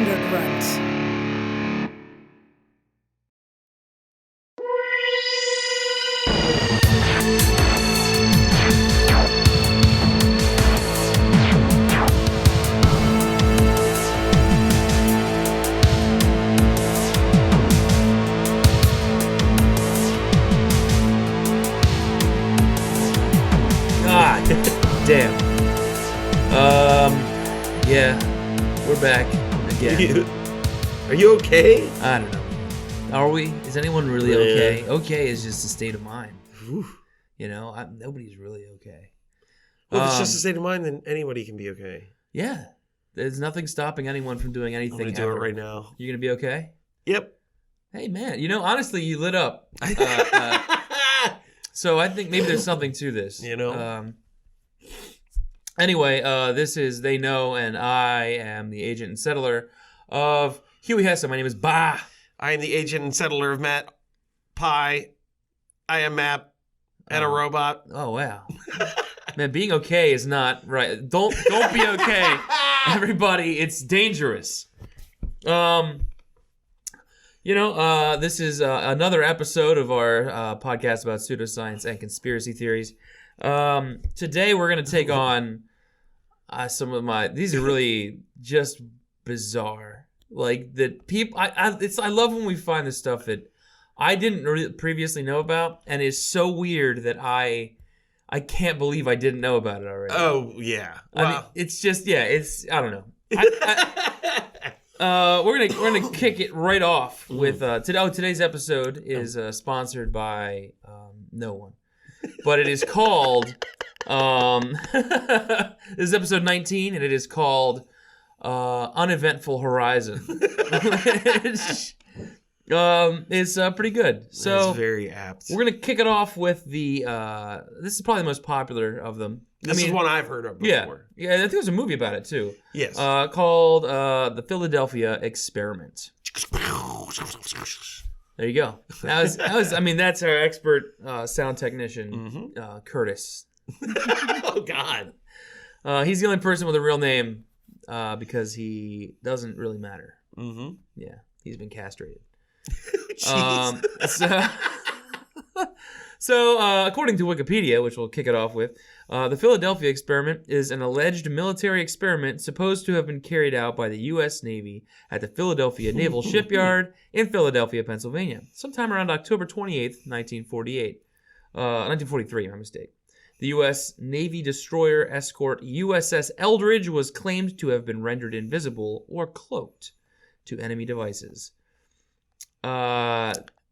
Grunt. Damn. Yeah, we're back again. Are you okay? I don't know. Are we? Is anyone really okay? Okay is just a state of mind. Whew. You know, nobody's really okay. Well, if it's just a state of mind, then anybody can be okay. Yeah. There's nothing stopping anyone from doing anything. I'm going to do it right now. You're going to be okay? Yep. Hey, man. You know, honestly, you lit up. So I think maybe there's something to this. You know? Anyway, this is They Know, and I am the agent and settler of Huey Hesse. My name is Bah. I am the agent and settler of Matt Pie. I am Map and a robot. Oh, wow. Man, being okay is not right. Don't be okay. Everybody, it's dangerous. This is another episode of our podcast about pseudoscience and conspiracy theories. Today we're going to take on some of these are really just bizarre. Like that people, I love when we find the stuff that I didn't previously know about, and it's so weird that I can't believe I didn't know about it already. Oh yeah. Well, I mean, it's just I don't know. We're gonna kick it right off with today's episode is sponsored by no one, but it is called this is episode 19, and it is called Uneventful Horizon. It's pretty good. So it's very apt. We're gonna kick it off with the this is probably the most popular of them. This is one I've heard of before. Yeah, I think there's a movie about it too. Yes. Called The Philadelphia Experiment. There you go. That was. I mean, that's our expert sound technician, Curtis. Oh God. He's the only person with a real name because he doesn't really matter. Mm-hmm. Yeah, he's been castrated. So, according to Wikipedia, which we'll kick it off with, the Philadelphia Experiment is an alleged military experiment supposed to have been carried out by the U.S. Navy at the Philadelphia Naval Shipyard in Philadelphia, Pennsylvania, sometime around October 28th, 1943, my mistake. The U.S. Navy destroyer escort USS Eldridge was claimed to have been rendered invisible or cloaked to enemy devices.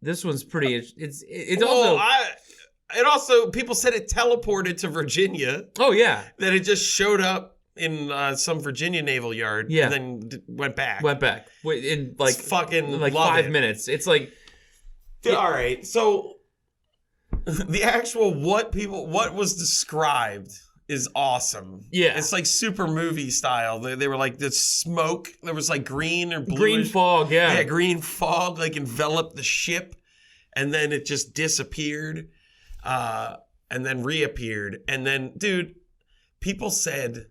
This one's pretty. It also people said it teleported to Virginia. Oh yeah, that it just showed up in some Virginia naval yard. Yeah. And then went back. In like it's fucking like love 5 it. minutes. It's like all right. So the actual what was described is awesome. Yeah, it's like super movie style. They were like the smoke. There was like green or blue. Green fog. Yeah, green fog like enveloped the ship, and then it just disappeared, and then reappeared. And then, dude, people said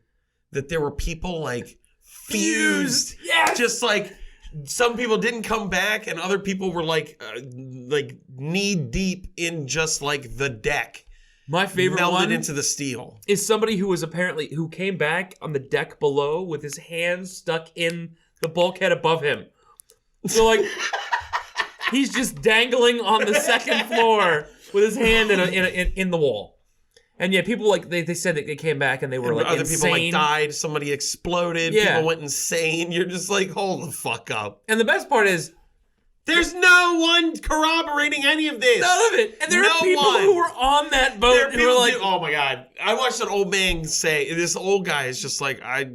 that there were people like fused. Yes, just like some people didn't come back, and other people were like knee deep in just like the deck. My favorite melted one into the steel is somebody who came back on the deck below with his hands stuck in the bulkhead above him. So like he's just dangling on the second floor with his hand in the wall. And yeah, people like they said that they came back and they were like other insane. people like died. Somebody exploded. Yeah. People went insane. You're just like, hold the fuck up. And the best part is, there's no one corroborating any of this. None of it. And there are people who were on that boat who were like, oh my God. I watched an old man say, this old guy is just like, I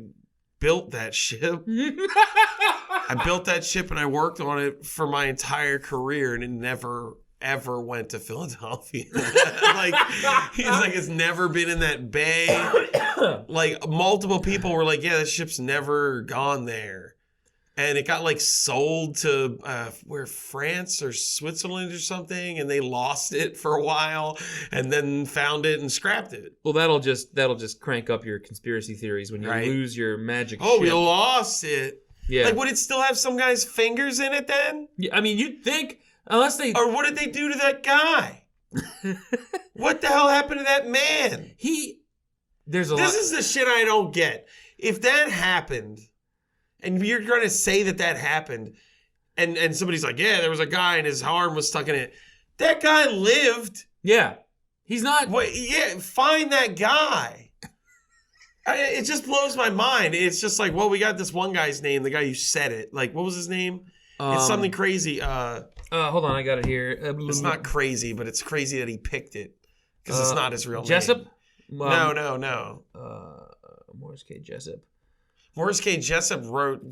built that ship. I built that ship and I worked on it for my entire career, and it never, ever went to Philadelphia. Like, he's like, it's never been in that bay. Like, multiple people were like, yeah, that ship's never gone there. And it got like sold to France or Switzerland or something, and they lost it for a while, and then found it and scrapped it. Well, that'll just crank up your conspiracy theories when you lose your magic. Oh, ship. we lost it. Yeah. Like, would it still have some guy's fingers in it then? Yeah, I mean, you'd think, unless they... Or what did they do to that guy? What the hell happened to that man? This is the shit I don't get. If that happened, and you're going to say that happened, and somebody's like, yeah, there was a guy and his arm was stuck in it. That guy lived. Yeah. He's not... Find that guy. It just blows my mind. It's just like, well, we got this one guy's name, the guy who said it. Like, what was his name? It's something crazy. Hold on, I got it here. It's not crazy, but it's crazy that he picked it. Because it's not his real Jessup? name. No. Morris K. Jessup. Morris K. Jessup wrote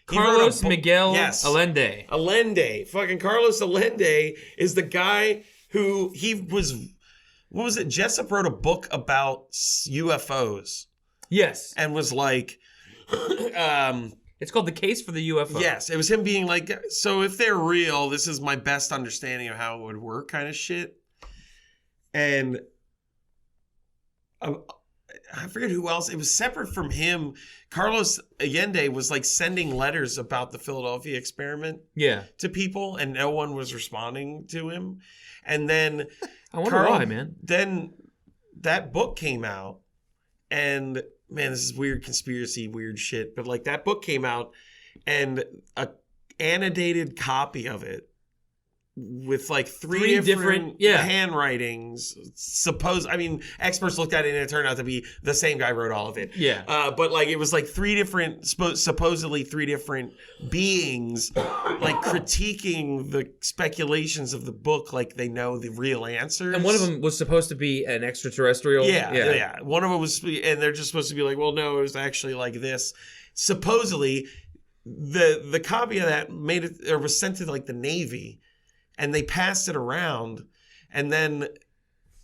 Carlos Miguel Allende. Fucking Carlos Allende is the guy who what was it? Jessup wrote a book about UFOs. Yes. And was like, it's called The Case for the UFO. Yes. It was him being like, so if they're real, this is my best understanding of how it would work kind of shit. And I forget who else. It was separate from him. Carlos Allende was like sending letters about the Philadelphia experiment to people, and no one was responding to him. And then I wonder why, man. Then that book came out, and man, this is weird conspiracy, weird shit. But like that book came out, and a annotated copy of it with like three different handwritings. Experts looked at it and it turned out to be the same guy wrote all of it. Yeah. But like it was like supposedly three different beings like critiquing the speculations of the book like they know the real answers. And one of them was supposed to be an extraterrestrial. Yeah. One of them was, and they're just supposed to be like, well, no, it was actually like this. Supposedly, the copy of that was sent to like the Navy. And they passed it around, and then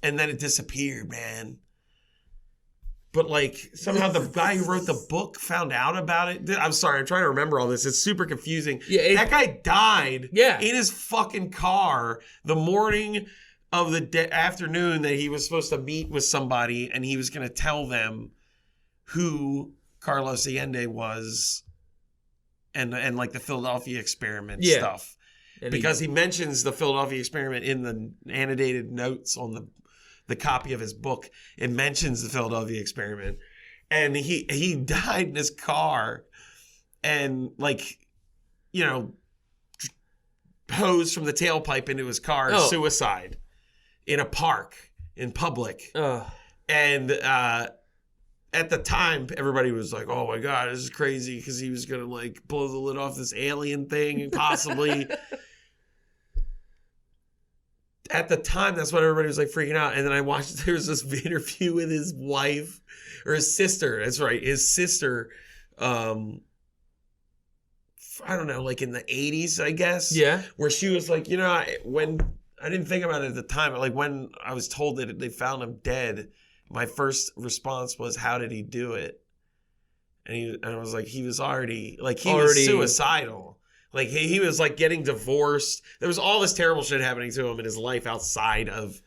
it disappeared, man. But like somehow the guy who wrote the book found out about it. I'm sorry, I'm trying to remember all this. It's super confusing. Yeah, that guy died in his fucking car the morning of the afternoon that he was supposed to meet with somebody, and he was going to tell them who Carlos Allende was, and like the Philadelphia experiment stuff. And because he mentions the Philadelphia experiment in the annotated notes on the copy of his book. It mentions the Philadelphia experiment. And he died in his car and hosed from the tailpipe into his car, suicide in a park in public. And at the time, everybody was like, oh my God, this is crazy because he was going to like blow the lid off this alien thing and possibly... At the time, that's what everybody was like freaking out. And then I watched, there was this interview with his wife or his sister. That's right. His sister, I don't know, like in the 80s, I guess. Yeah. Where she was like, when I didn't think about it at the time, but like when I was told that they found him dead, my first response was, how did he do it? And I was like, he was already was suicidal. Like, he was, like, getting divorced. There was all this terrible shit happening to him in his life outside of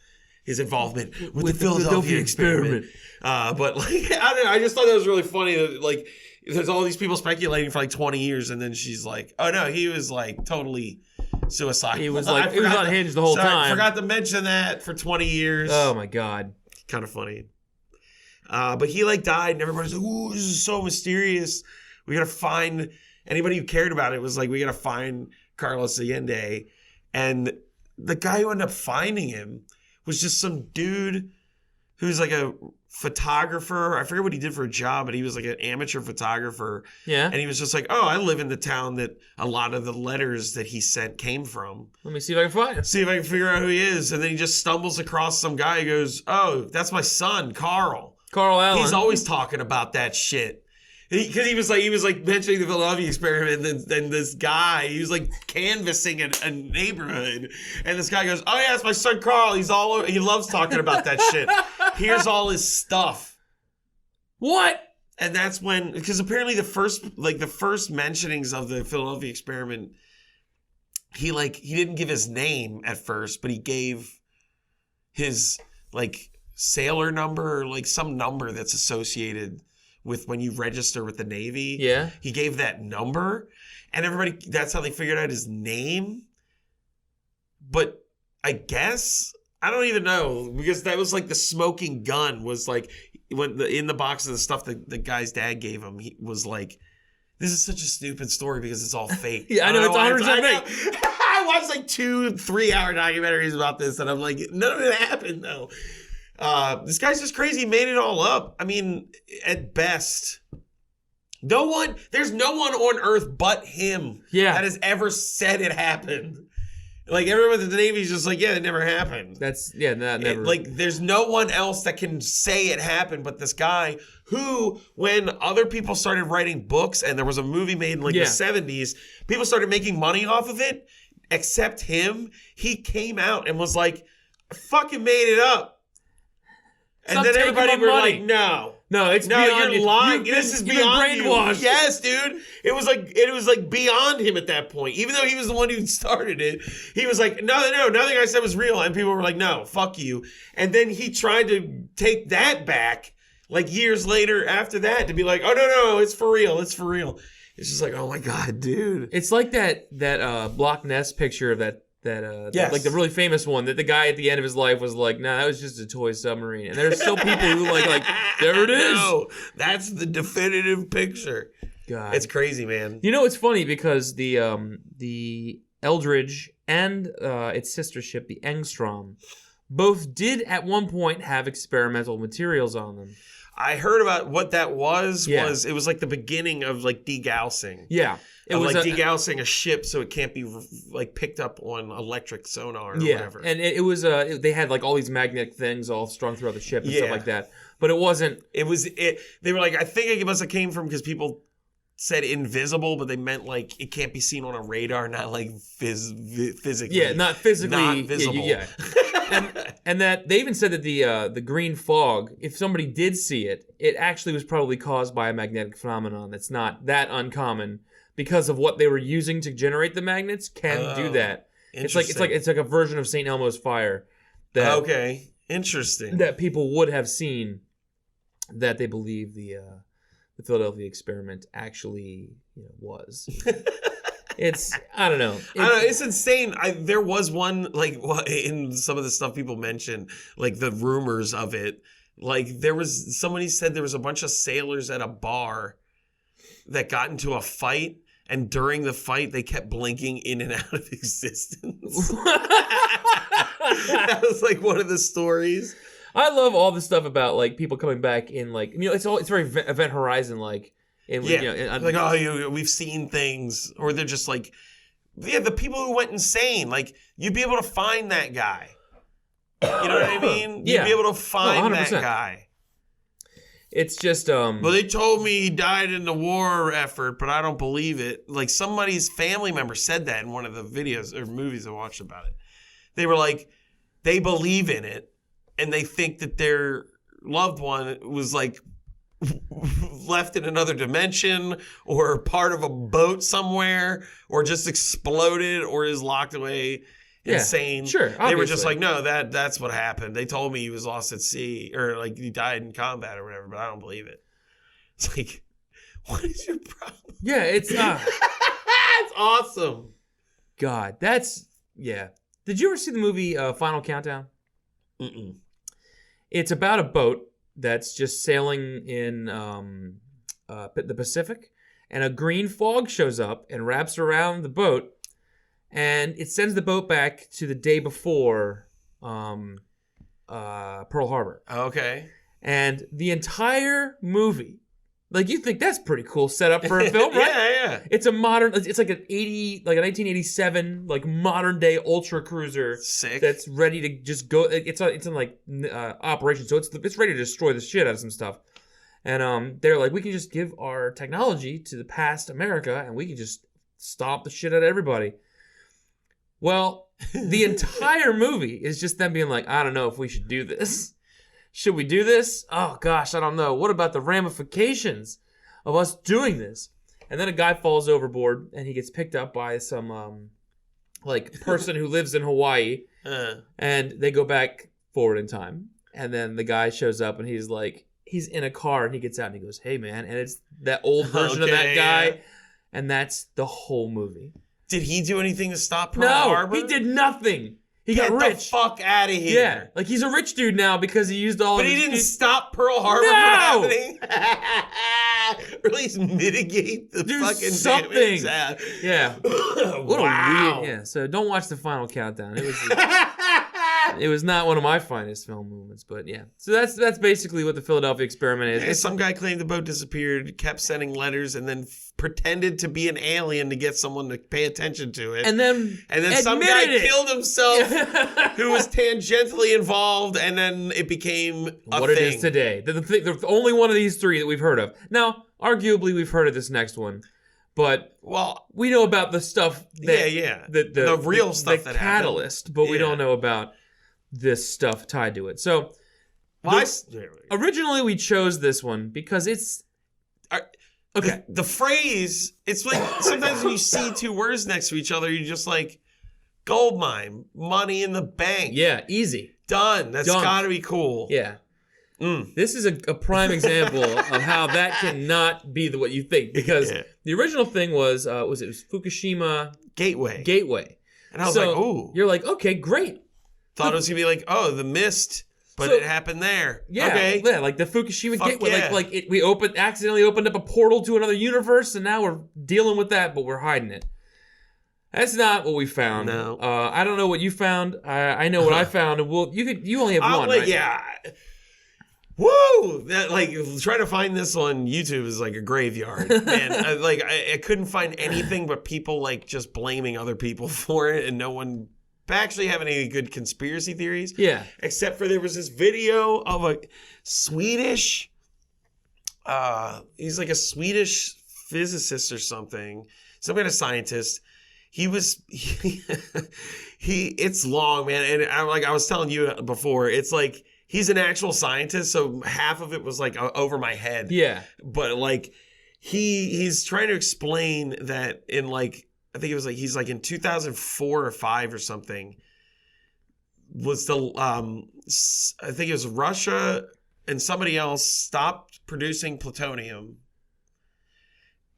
his involvement with the Philadelphia experiment. But, like, I don't know. I just thought that was really funny that, like, there's all these people speculating for, like, 20 years, and then she's like, oh, no, he was, like, totally suicidal. He was, like, he was unhinged the whole time. I forgot to mention that for 20 years. Oh, my God. Kind of funny. But he, like, died, and everybody's like, ooh, this is so mysterious. We got to find... Anybody who cared about it was like, we got to find Carlos Allende. And the guy who ended up finding him was just some dude who's like a photographer. I forget what he did for a job, but he was like an amateur photographer. Yeah. And he was just like, oh, I live in the town that a lot of the letters that he sent came from. Let me see if I can find him. See if I can figure out who he is. And then he just stumbles across some guy who goes, oh, that's my son, Carl. Carl Allen. He's always talking about that shit. Because he was like mentioning the Philadelphia experiment, and then this guy, he was like canvassing a neighborhood, and this guy goes, "Oh yeah, it's my son Carl. He's all over. He loves talking about that shit. Here's all his stuff." What? And that's when, because apparently the first mentionings of the Philadelphia experiment, he didn't give his name at first, but he gave his like sailor number or like some number that's associated with when you register with the Navy. Yeah. He gave that number, and everybody, that's how they figured out his name. But I guess, I don't even know, because that was like the smoking gun was like, when in the box of the stuff that the guy's dad gave him, he was like, this is such a stupid story because it's all fake. Yeah, I know, it's 100% fake. I watched like 2-3 hour documentaries about this, and I'm like, none of it happened though. This guy's just crazy. He made it all up. I mean, at best, there's no one on earth but him that has ever said it happened. Like, everyone at the Navy's just like, yeah, it never happened. That never. Like, there's no one else that can say it happened but this guy who, when other people started writing books and there was a movie made in like the 70s, people started making money off of it, except him. He came out and was like, I fucking made it up. Stop, and then everybody were money. like, no, it's beyond you're you. lying. This is beyond you. Brainwashed. Yes, dude. It was like beyond him at that point. Even though he was the one who started it, he was like, no, nothing I said was real. And people were like, no, fuck you. And then he tried to take that back, like years later after that, to be like, oh no, it's for real. It's for real. It's just like, oh my god, dude. It's like that Loch Ness picture of that like the really famous one that the guy at the end of his life was like, nah, that was just a toy submarine. And there's still people who like there it is. No, that's the definitive picture. God, it's crazy, man. You know, it's funny because the Eldridge and its sister ship, the Engstrom, both did at one point have experimental materials on them. I heard about what that was. It was like the beginning of like degaussing. Yeah. It was like degaussing a ship so it can't be like picked up on electric sonar or whatever. And it was they had like all these magnetic things all strung throughout the ship and stuff like that. But it wasn't. They were like, I think it must have came from because people said invisible, but they meant like it can't be seen on a radar, not like physically. Yeah, not physically. Not visible. Yeah. and that they even said that the green fog, if somebody did see it, it actually was probably caused by a magnetic phenomenon that's not that uncommon because of what they were using to generate the magnets can do that. It's like a version of St. Elmo's fire. Interesting. That people would have seen that they believe the Philadelphia experiment actually was. I don't know. It's insane. There was one, like, in some of the stuff people mentioned, like the rumors of it. Like, somebody said there was a bunch of sailors at a bar that got into a fight, and during the fight, they kept blinking in and out of existence. That was like one of the stories. I love all the stuff about like people coming back in, like, it's very Event Horizon like. We've seen things, or they're just like, the people who went insane. Like, you'd be able to find that guy. You know what I mean? You'd be able to find that guy. It's just Well, they told me he died in the war effort, but I don't believe it. Like, somebody's family member said that in one of the videos or movies I watched about it. They were like, they believe in it, and they think that their loved one was like left in another dimension or part of a boat somewhere or just exploded or is locked away insane. Sure, obviously. They were just like, no, that's what happened. They told me he was lost at sea or like he died in combat or whatever, but I don't believe it. It's like, what is your problem? Yeah, it's it's awesome. God, Did you ever see the movie Final Countdown? Mm-mm. It's about a boat that's just sailing in the Pacific, and a green fog shows up and wraps around the boat, and it sends the boat back to the day before Pearl Harbor. Okay. And the entire movie, like, you think that's pretty cool setup for a film, right? Yeah. It's a modern, it's like a 1987, like, modern day ultra cruiser. Sick. That's ready to just go. It's in like operation, so it's ready to destroy the shit out of some stuff. And they're like, we can just give our technology to the past America, and we can just stomp the shit out of everybody. Well, the entire movie is just them being like, I don't know if we should do this. Should we do this? Oh, gosh, I don't know. What about the ramifications of us doing this? And then a guy falls overboard, and he gets picked up by some, person who lives in Hawaii. And they go back forward in time. And then the guy shows up, and he's like, he's in a car and he gets out and he goes, "Hey man," and it's that old version of that guy, and that's the whole movie. Did he do anything to stop Pearl Harbor? No, he did nothing. He got rich. Get the fuck out of here. Yeah, like he's a rich dude now because he used all. But he didn't stop Pearl Harbor from happening. Or at least mitigate the fucking something. Damage. Yeah. What a weird. Yeah. So don't watch the final countdown. It was. It was not one of my finest film movements, but yeah. So that's basically what the Philadelphia experiment is. Yeah, some guy claimed the boat disappeared, kept sending letters, and then pretended to be an alien to get someone to pay attention to it. And then some guy killed himself who was tangentially involved, and then it became what it is today. The only one of these three that we've heard of. Now, arguably, we've heard of this next one. But we know about the stuff that the real stuff that catalyst, happened. But we don't know about this stuff tied to it. So originally we chose this one because it's okay. The phrase, it's like sometimes when you see two words next to each other, you're just like, gold mine, money in the bank. Yeah, easy. Done. That's gotta be cool. Yeah. This is a prime example of how that cannot be what you think, because the original thing was Fukushima Gateway. And I was like, ooh. You're like, okay, great. Thought it was gonna be like, oh, the mist, but it happened there. Yeah, okay. Yeah, like the Fukushima Gateway. We accidentally opened up a portal to another universe, and now we're dealing with that, but we're hiding it. That's not what we found. No. I don't know what you found. I know what I found, and you only have one, right? Yeah. Woo! Trying to find this on YouTube is like a graveyard. And I couldn't find anything but people just blaming other people for it, and no one actually have any good conspiracy theories. Yeah. Except for there was this video of a Swedish, he's like a Swedish physicist or something, some kind of scientist. It's long, man. And I was telling you before, it's like, he's an actual scientist, so half of it was over my head. Yeah. But he's trying to explain that in I think it was he's in 2004 or 5 or something, was I think it was Russia and somebody else stopped producing plutonium.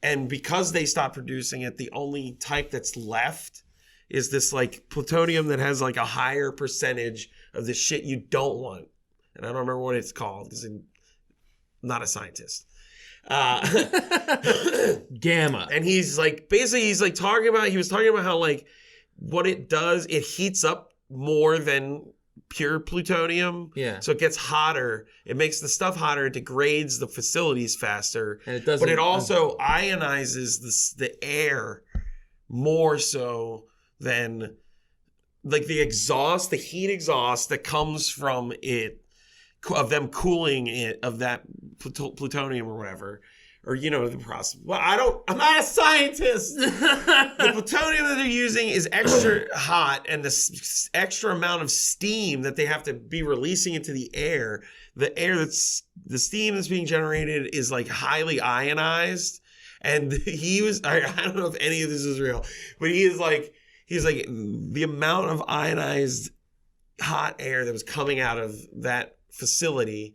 And because they stopped producing it, the only type that's left is this plutonium that has a higher percentage of the shit you don't want. And I don't remember what it's called because I'm not a scientist. Gamma. And he's talking about how what it does, it heats up more than pure plutonium. Yeah. So it gets hotter. It makes the stuff hotter. It degrades the facilities faster. And it doesn't. But it also ionizes the air more so than the heat exhaust that comes from it, of them cooling it, of that plutonium or whatever, or the process. Well, I'm not a scientist. The plutonium that they're using is extra hot, and the extra amount of steam that they have to be releasing into the steam that's being generated is highly ionized. And I don't know if any of this is real, but he's like the amount of ionized hot air that was coming out of that facility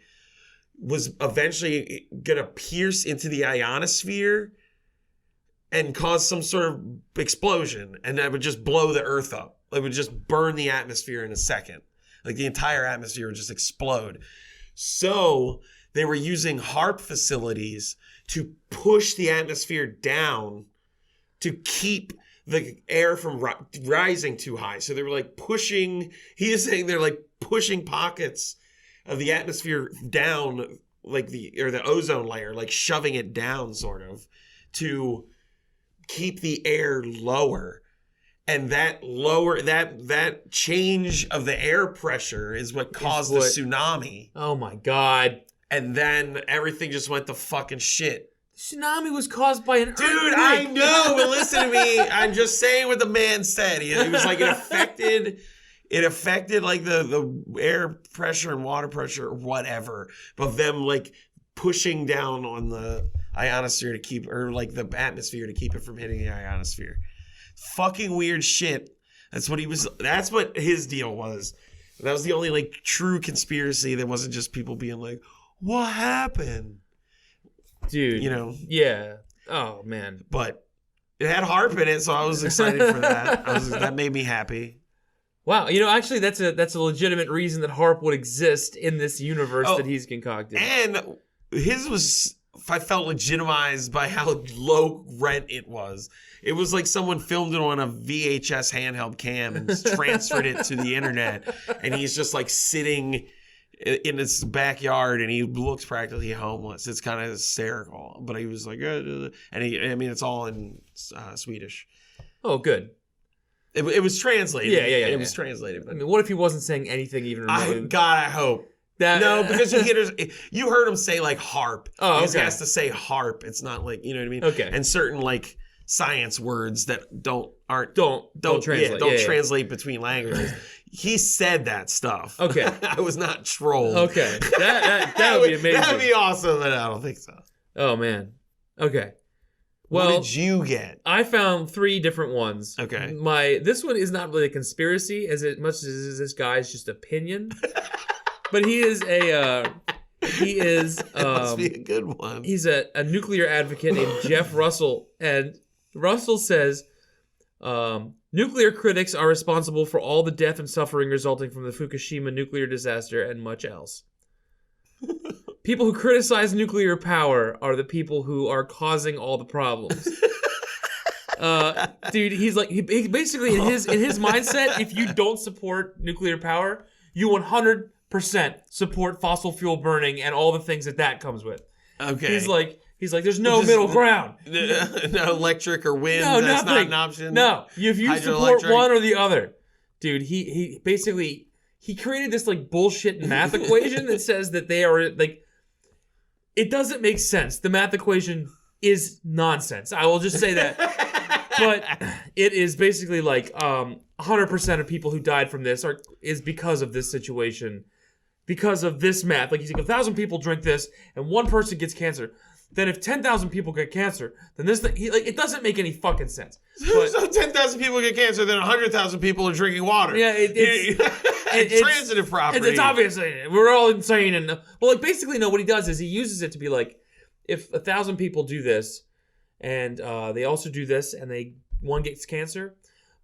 was eventually going to pierce into the ionosphere and cause some sort of explosion, and that would just blow the earth up. It would just burn the atmosphere in a second. The entire atmosphere would just explode. So they were using HAARP facilities to push the atmosphere down to keep the air from rising too high. So they were pushing, he is saying they're pushing pockets of the atmosphere down, the ozone layer, shoving it down sort of to keep the air lower. And that change of the air pressure is what caused the tsunami. Oh my God. And then everything just went to fucking shit. Tsunami was caused by an earthquake. Dude, I know, but listen to me. I'm just saying what the man said. It was it affected the air pressure and water pressure or whatever, but them pushing down on the ionosphere to keep, or the atmosphere to keep it from hitting the ionosphere. Fucking weird shit. That's what his deal was. That was the only true conspiracy that wasn't just people being what happened? Dude. You know? Yeah. Oh, man. But it had harp in it, so I was excited for that. That made me happy. Wow, actually, that's a legitimate reason that harp would exist in this universe that he's concocted. And his was, I felt, legitimized by how low rent it was. It was like someone filmed it on a VHS handheld cam and transferred it to the internet, and he's just like sitting in his backyard, and he looks practically homeless. It's kind of hysterical, but he was like, and it's all in Swedish. Oh, good. It was translated. Yeah. It was translated. But... I mean, what if he wasn't saying anything even remotely? I hope. No, because you heard him say like harp. Oh, okay. He has to say harp. It's not like, you know what I mean? Okay. And certain like science words that don't translate. Don't translate between languages. He said that stuff. Okay. I was not trolled. Okay. That would be amazing. That would be awesome, but I don't think so. Oh man. Okay. Well, what did you get? I found 3 different ones. Okay. This one is not really a conspiracy as much as this guy's just opinion. But he is it must be a good one. He's a nuclear advocate named Jeff Russell, and Russell says nuclear critics are responsible for all the death and suffering resulting from the Fukushima nuclear disaster and much else. People who criticize nuclear power are the people who are causing all the problems. Dude, he's like, he basically in his mindset, if you don't support nuclear power, you 100% support fossil fuel burning and all the things that comes with. Okay. He's like, there's no middle ground. No electric or wind. No, that's nothing. not an option. No, if you support one or the other, dude. He basically created this like bullshit math equation that says that they are like. It doesn't make sense. The math equation is nonsense. I will just say that. But it is basically like 100% of people who died from this is because of this situation, because of this math. Like he's like 1,000 people drink this and one person gets cancer. Then if 10,000 people get cancer, then this thing, it doesn't make any fucking sense. But, so 10,000 people get cancer, then 100,000 people are drinking water. Yeah, it's transitive property. It's obviously we're all insane and basically no. What he does is he uses it to be like, if 1,000 people do this, and they also do this, and one gets cancer,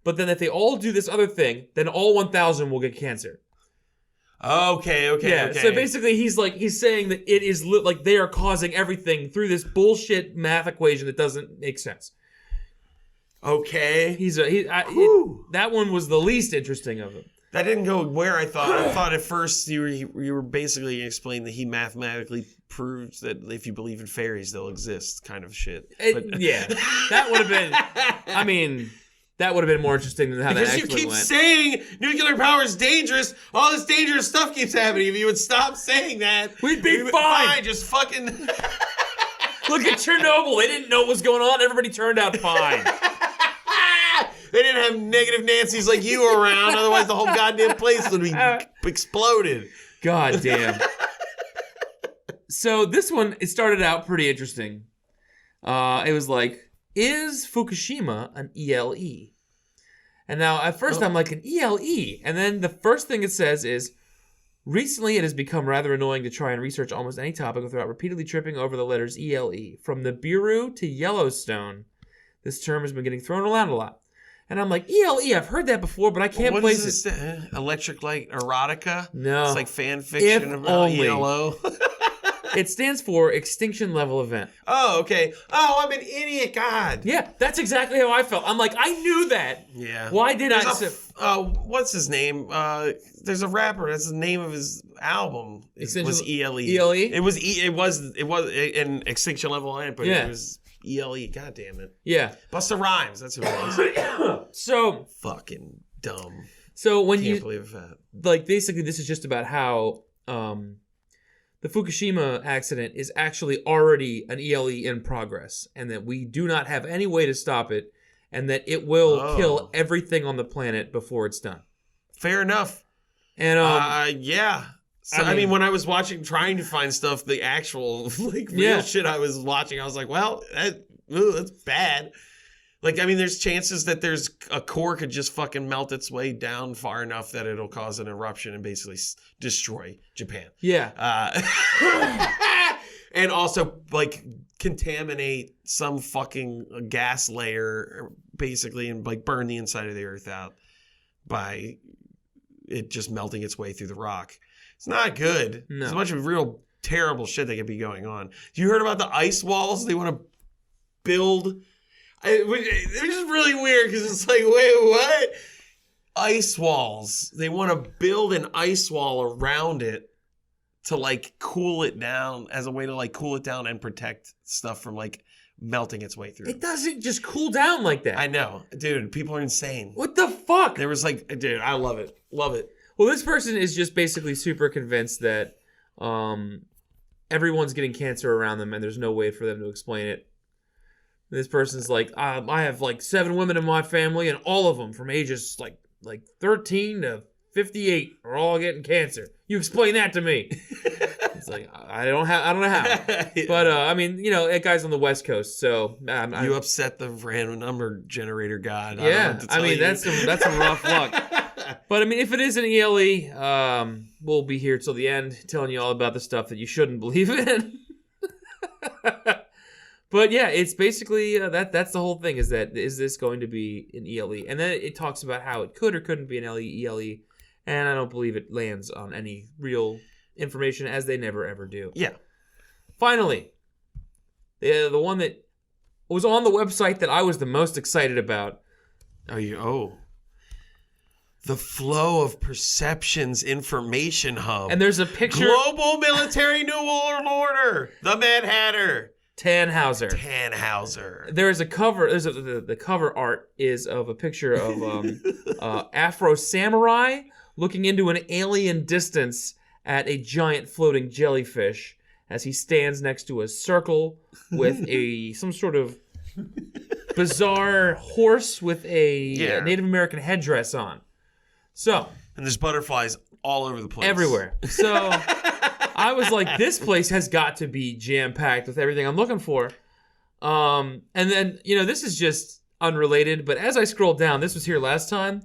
but then if they all do this other thing, then all 1,000 will get cancer. Okay. Yeah. So basically, he's saying that it is like they are causing everything through this bullshit math equation that doesn't make sense. Okay. That one was the least interesting of them. That didn't go where I thought. I thought at first you were basically explaining that he mathematically proves that if you believe in fairies, they'll exist, kind of shit. Yeah, that would have been. I mean, that would have been more interesting than how that actually went. Because you keep saying nuclear power is dangerous. All this dangerous stuff keeps happening. If you would stop saying that, we'd be fine. Just fucking look at Chernobyl. They didn't know what was going on. Everybody turned out fine. They didn't have negative Nancy's like you around. Otherwise, the whole goddamn place would be exploded. God damn. So this one, it started out pretty interesting. It was like, is Fukushima an ELE? And now at first I'm like, an ELE? And then the first thing it says is, recently it has become rather annoying to try and research almost any topic without repeatedly tripping over the letters ELE. From the Bureau to Yellowstone, this term has been getting thrown around a lot. And I'm like, ELE, I've heard that before, but I can't place it. What is this? Electric Light Erotica? No. It's like fan fiction about ELO. It stands for Extinction Level Event. Oh, okay. Oh, I'm an idiot. God. Yeah, that's exactly how I felt. I'm like, I knew that. Yeah. Why did what's his name? There's a rapper. That's the name of his album. It was ELE. ELE? It was an Extinction Level Event, but it was ELE. God damn it. Yeah. Busta Rhymes. That's who it was. So fucking dumb. So when Can't believe that. Like, basically, this is just about how the Fukushima accident is actually already an ELE in progress, and that we do not have any way to stop it, and that it will kill everything on the planet before it's done. Fair enough. And yeah. So, I mean, when I was trying to find stuff, the actual real shit I was watching, I was like, well, that's bad. Like, I mean, there's chances that there's a core could just fucking melt its way down far enough that it'll cause an eruption and basically destroy Japan. Yeah. And also, like, contaminate some fucking gas layer, basically, and, like, burn the inside of the earth out by it just melting its way through the rock. It's not good. No. There's a bunch of real terrible shit that could be going on. You heard about the ice walls they want to build? It's just really weird because it's like, wait, what? Ice walls. They want to build an ice wall around it to, like, cool it down as a way to, like, cool it down and protect stuff from, like, melting its way through. It doesn't just cool down like that. I know. Dude, people are insane. What the fuck? There was, like, dude, I love it. Love it. Well, this person is just basically super convinced that everyone's getting cancer around them and there's no way for them to explain it. This person's like, I have like 7 women in my family, and all of them from ages like 13 to 58 are all getting cancer. You explain that to me. It's like, I don't know how. But I mean, you know, that guy's on the West Coast, so you upset the random number generator god. Yeah, I mean that's a rough luck. But I mean, if it is an ELE, we'll be here till the end, telling you all about the stuff that you shouldn't believe in. But yeah, it's basically that's the whole thing. Is this going to be an ELE? And then it talks about how it could or couldn't be an ELE, and I don't believe it lands on any real information, as they never ever do. Yeah. Finally, the one that was on the website that I was the most excited about. The Flow of Perceptions Information Hub. And there's a picture. Global Military New World Order. The Mad Hatter. Tannhauser. There is a cover. The cover art is of a picture of Afro Samurai looking into an alien distance at a giant floating jellyfish as he stands next to a circle with some sort of bizarre horse with a Native American headdress on. So, and there's butterflies all over the place. Everywhere. So I was like, this place has got to be jam-packed with everything I'm looking for. And then, you know, this is just unrelated, but as I scrolled down, this was here last time.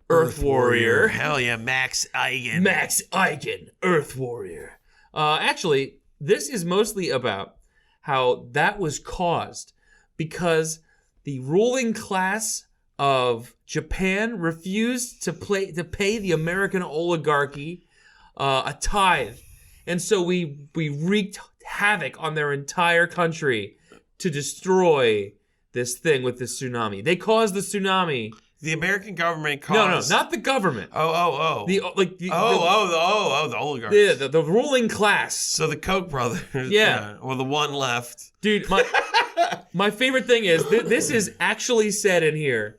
Earth Warrior. Hell yeah, Max Eigen, Earth Warrior. Actually, this is mostly about how that was caused because the ruling class of Japan refused to pay the American oligarchy a tithe. And so we wreaked havoc on their entire country to destroy this thing with this tsunami. They caused the tsunami. The American government caused... No, not the government. Oh. The oligarchs. Yeah, the ruling class. So the Koch brothers. Yeah. Well, the one left. Dude, my favorite thing is, this is actually said in here.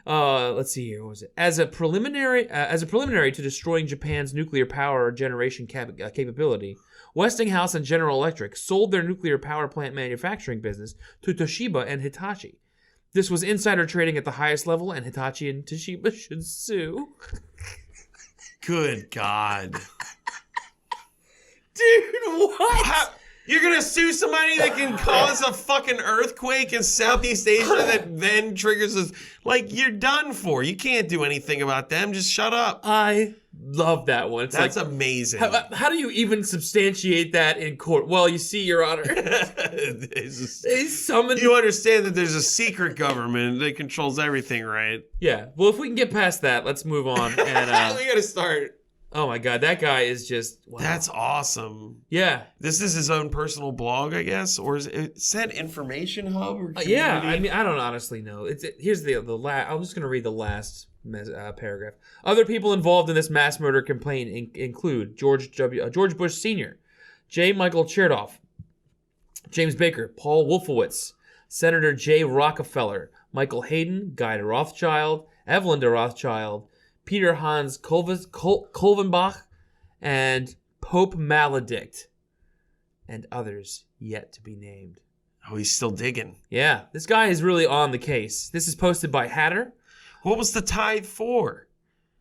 Let's see here. What was it? As a preliminary to destroying Japan's nuclear power generation capability, Westinghouse and General Electric sold their nuclear power plant manufacturing business to Toshiba and Hitachi. This was insider trading at the highest level, and Hitachi and Toshiba should sue. Good God. Dude, what? You're going to sue somebody that can cause a fucking earthquake in Southeast Asia that then triggers this? Like, you're done for. You can't do anything about them. Just shut up. I love that one. That's like, amazing. How do you even substantiate that in court? Well, you see, Your Honor. They summoned... You understand that there's a secret government that controls everything, right? Yeah. Well, if we can get past that, let's move on. And we got to start... Oh my God, that guy is just... Wow. That's awesome. Yeah. This is his own personal blog, I guess? Or is it said Information Hub? Or yeah, I mean, I don't honestly know. Here's the last... I'm just going to read the last paragraph. Other people involved in this mass murder complaint include George Bush Sr., J. Michael Chertoff, James Baker, Paul Wolfowitz, Senator J. Rockefeller, Michael Hayden, Guy de Rothschild, Evelyn de Rothschild, Peter Hans Kolvenbach, and Pope Maledict, and others yet to be named. Oh, he's still digging. Yeah, this guy is really on the case. This is posted by Hatter. What was the tithe for?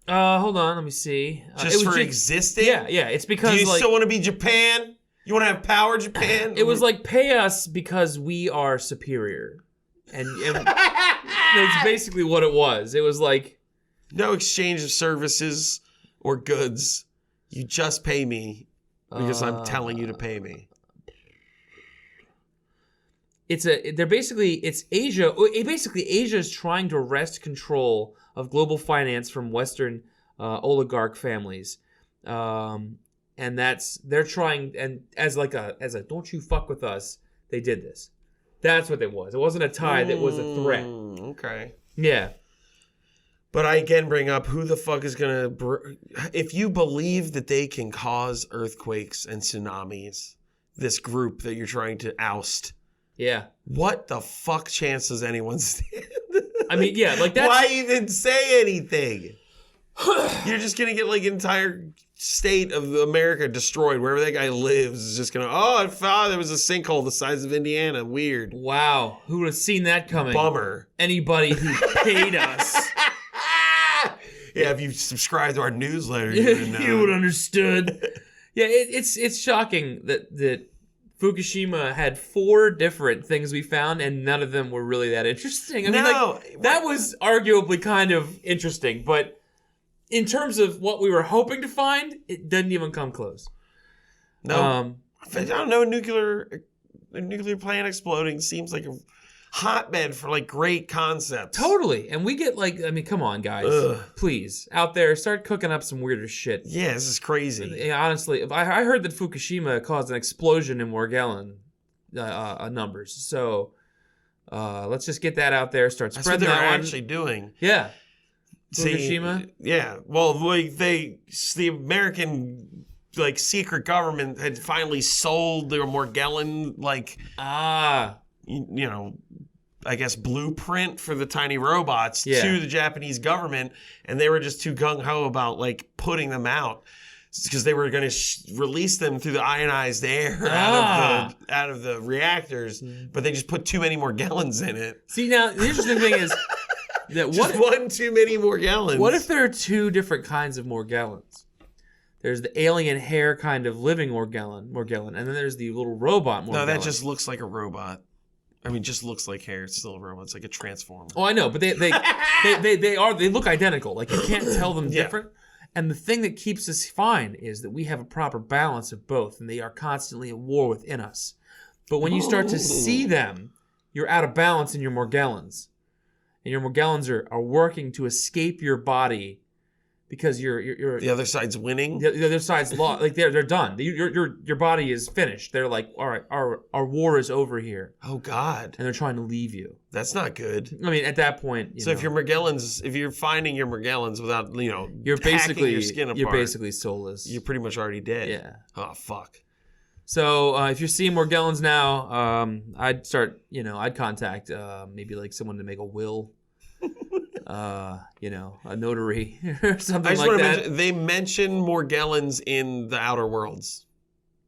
Hold on, let me see. Just for existing? Yeah, it's because... Do you still want to be Japan? You want to have power, Japan? It was like, pay us because we are superior. And that's basically what it was. It was like... No exchange of services or goods. You just pay me because I'm telling you to pay me. Asia. Basically, Asia is trying to wrest control of global finance from Western oligarch families. And they're trying, and as a don't you fuck with us, they did this. That's what it was. It wasn't a tie that was a threat. Okay. Yeah. But I again bring up, who the fuck is going to... If you believe that they can cause earthquakes and tsunamis, this group that you're trying to oust, yeah, what the fuck chance does anyone stand? I mean, yeah, like that. Why even say anything? You're just going to get like an entire state of America destroyed. Wherever that guy lives is just going to, I thought there was a sinkhole the size of Indiana. Weird. Wow. Who would have seen that coming? Bummer. Anybody who paid us. Yeah, if you subscribe to our newsletter, you would have known. You would have understood. Yeah, it's shocking that Fukushima had 4 different things we found, and none of them were really that interesting. I mean, that was arguably kind of interesting, but in terms of what we were hoping to find, it didn't even come close. No, I don't know. A nuclear plant exploding seems like a hotbed for like great concepts. Totally. And we get come on, guys. Please, out there, start cooking up some weirder shit. Yeah, this is crazy. Honestly, I heard that Fukushima caused an explosion in Morgellon numbers. So let's just get that out there. Start spreading that one. That's what they're actually doing. Yeah. Fukushima? Yeah. Well, the American secret government had finally sold their Morgellon I guess blueprint for the tiny robots to the Japanese government, and they were just too gung-ho about putting them out because they were going to release them through the ionized air out of the reactors, but they just put too many Morgellons in it. See, now the interesting thing is that one too many Morgellons. What if there are 2 different kinds of Morgellons? There's the alien hair kind of living Morgellon, and then there's the little robot Morgellon. No, that just looks like a robot. I mean, just looks like hair. It's still a robot. It's like a transformer. Oh, I know, but they look identical. Like, you can't tell them different. And the thing that keeps us fine is that we have a proper balance of both, and they are constantly at war within us. But when you start to see them, you're out of balance in your Morgellons. And your Morgellons are working to escape your body because you're the other side's winning. The other side's lost. Like they're done. Your body is finished. They're like, all right, our war is over here. Oh God! And they're trying to leave you. That's not good. I mean, at that point, if you're finding your Morgellons without you're basically your skin apart, you're basically soulless. You're pretty much already dead. Yeah. Oh fuck. So if you're seeing Morgellons now, I'd start. I'd contact maybe someone to make a will. A notary or something like that. They mention Morgellons in the Outer Worlds.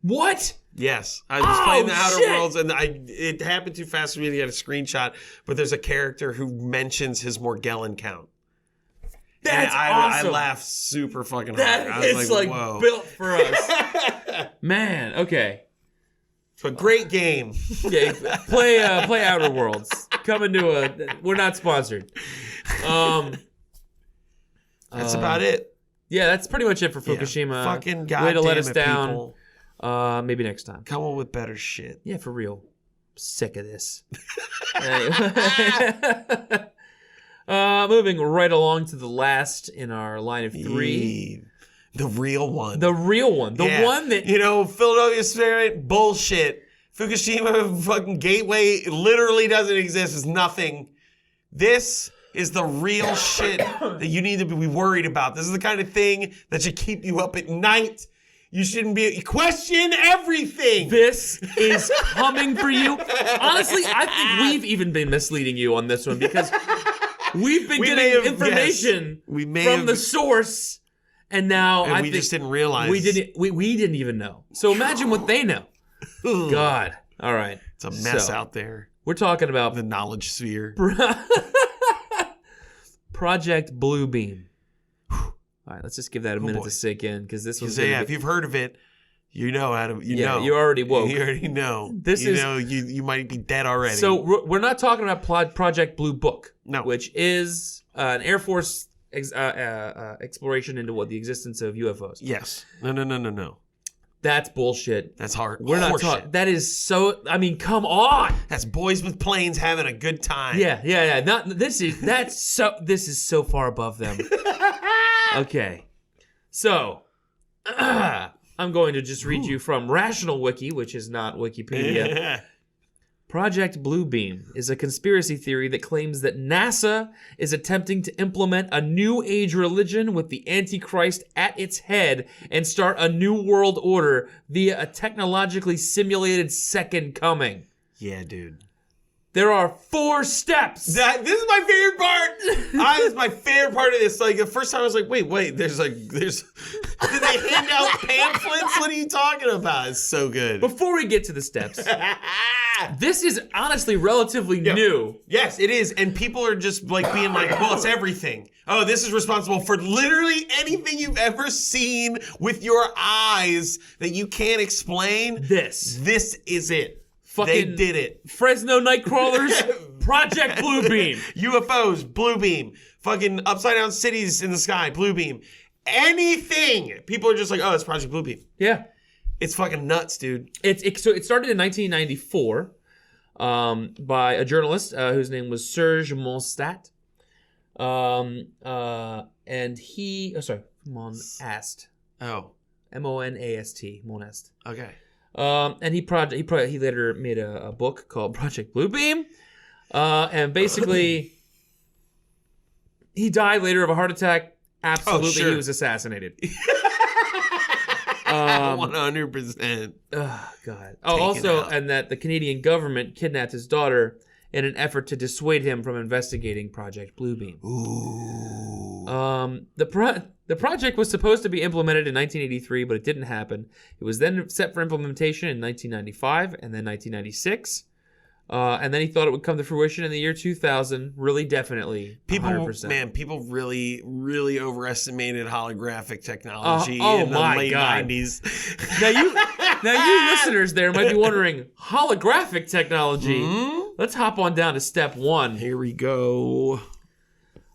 What? Yes. I was playing the Outer Worlds, and it happened too fast for me to get a screenshot, but there's a character who mentions his Morgellon count. That's I awesome. laughed super fucking hard. That is whoa. built for us. Man, okay. It's a great game. Yeah, play Outer Worlds. Coming to we're not sponsored. That's about it. Yeah, that's pretty much it for Fukushima. Yeah, fucking goddamn way to let us down. People. Maybe next time. Come on with better shit. Yeah, for real. Sick of this. Moving right along to the last in our line of 3. The real one. The real one. The one that... Philadelphia experiment, bullshit. Fukushima fucking gateway literally doesn't exist. It's nothing. This is the real shit that you need to be worried about. This is the kind of thing that should keep you up at night. You shouldn't be... Question everything. This is coming for you. Honestly, I think we've even been misleading you on this one because we've been getting information from the source... And now I think just didn't realize. We didn't even know. So imagine what they know. God. All right. It's a mess out there. We're talking about the knowledge sphere. Project Bluebeam. All right, let's just give that a minute to sink in because this was. If you've heard of it, You know how to. You already woke. You already know. You might be dead already. So we're not talking about Project Blue Book. No. Which is an Air Force exploration into the existence of UFOs. Yes. No. That's bullshit. That's hard. We're not talking. That is so. I mean, come on. That's boys with planes having a good time. Yeah. This is so far above them. Okay, so I'm going to just read you from Rational Wiki, which is not Wikipedia. Project Bluebeam is a conspiracy theory that claims that NASA is attempting to implement a new age religion with the Antichrist at its head and start a new world order via a technologically simulated second coming. Yeah, dude. There are 4 steps. This is my favorite part. This is my favorite part of this. Like the first time I was like, wait, there's did they hand out pamphlets? What are you talking about? It's so good. Before we get to the steps, this is honestly relatively new. Yes, it is. And people are just like being like, well, it's everything. Oh, this is responsible for literally anything you've ever seen with your eyes that you can't explain. This is it. They did it. Fresno Nightcrawlers, Project Bluebeam. UFOs, Bluebeam. Fucking upside down cities in the sky, Bluebeam. Anything. People are just like, oh, it's Project Bluebeam. Yeah. It's fucking nuts, dude. So it started in 1994 by a journalist whose name was Serge Monast. And he... Oh, sorry. Monast. Oh. Monast. Monast. Okay. And he later made a book called Project Bluebeam, and basically he died later of a heart attack. Absolutely, He was assassinated. 100%. Oh God. Oh, also, and that the Canadian government kidnapped his daughter in an effort to dissuade him from investigating Project Bluebeam. Ooh. The project was supposed to be implemented in 1983, but it didn't happen. It was then set for implementation in 1995 and then 1996. And then he thought it would come to fruition in the year 2000. Really, definitely, 100%. People really, really overestimated holographic technology in the late 90s. Now you listeners there might be wondering, holographic technology? Mm-hmm. Let's hop on down to step 1. Here we go.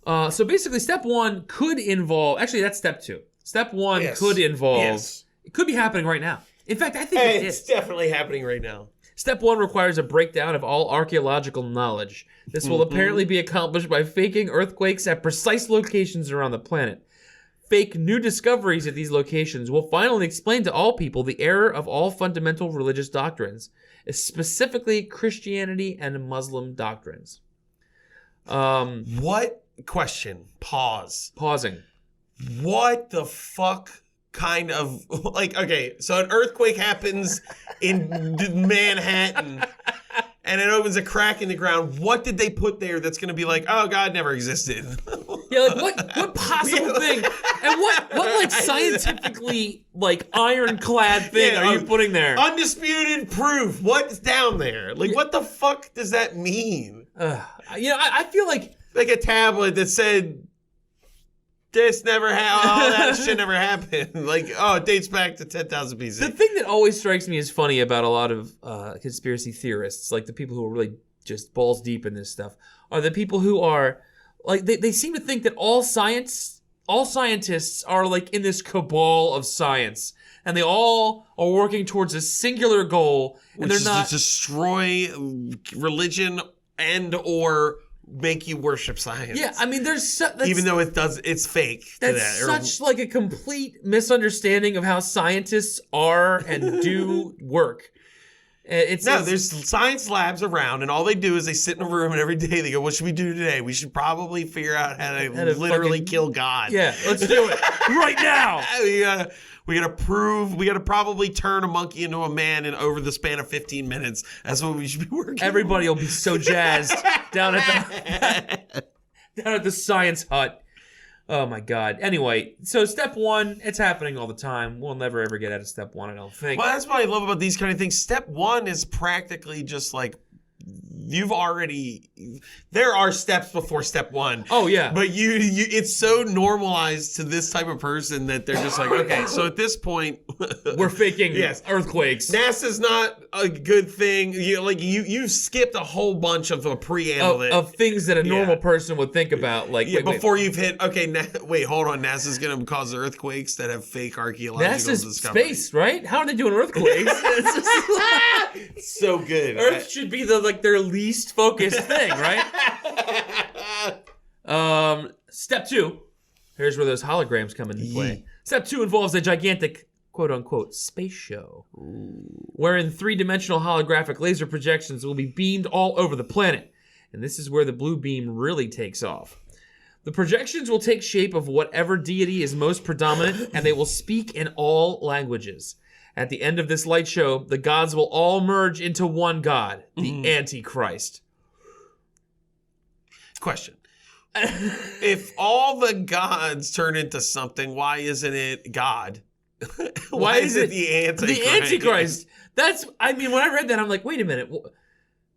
So basically, step 1 could involve... Actually, that's step 2. Step 1 could involve... Yes. It could be happening right now. In fact, I think it's definitely happening right now. Step 1 requires a breakdown of all archaeological knowledge. This will apparently be accomplished by faking earthquakes at precise locations around the planet. Fake new discoveries at these locations will finally explain to all people the error of all fundamental religious doctrines, specifically Christianity and Muslim doctrines. What? Question. Pause. Pausing. What the fuck kind of... Like, okay, so an earthquake happens in Manhattan and it opens a crack in the ground. What did they put there that's going to be like, oh, God never existed? Yeah, like what possible thing? And what like scientifically like ironclad thing are you putting there? Undisputed proof. What's down there? Like, what the fuck does that mean? I feel like a tablet that said this never happened. All that shit never happened. Like, it dates back to 10,000 BC. The thing that always strikes me as funny about a lot of conspiracy theorists, like the people who are really just balls deep in this stuff, are the people who are like they seem to think that all scientists are like in this cabal of science, and they all are working towards a singular goal, and which they're not to destroy religion and or make you worship science. Yeah, I mean, even though it's fake. That's such like a complete misunderstanding of how scientists are and do work. There's science labs around, and all they do is they sit in a room, and every day they go, "What should we do today? We should probably figure out how to literally kill God." Yeah, let's do it right now. We gotta probably turn a monkey into a man in over the span of 15 minutes. That's what we should be working. Everybody will be so jazzed down at the science hut. Oh my God. Anyway, so step 1, it's happening all the time. We'll never ever get out of step 1, I don't think. Well, that's what I love about these kind of things. Step 1 is practically just like you've already there are steps before step one. Oh yeah. But you it's so normalized to this type of person that they're just like, okay, so at this point we're faking yes. earthquakes. NASA's not a good thing. You skipped a whole bunch of a preamble of things that a normal person would think about. Like before you've hit wait, hold on, NASA's gonna cause earthquakes that have fake archaeological NASA's discoveries. space, right? How are they doing earthquakes? It's so good. Earth should be their least focused thing, right? Step 2. Here's where those holograms come into play. Step 2 involves a gigantic quote-unquote space show, wherein 3-dimensional holographic laser projections will be beamed all over the planet. And this is where the blue beam really takes off. The projections will take shape of whatever deity is most predominant, and they will speak in all languages. At the end of this light show, the gods will all merge into one god, the Antichrist. Question. If all the gods turn into something, why isn't it God? Why is it the Antichrist? The Antichrist. When I read that, I'm like, wait a minute.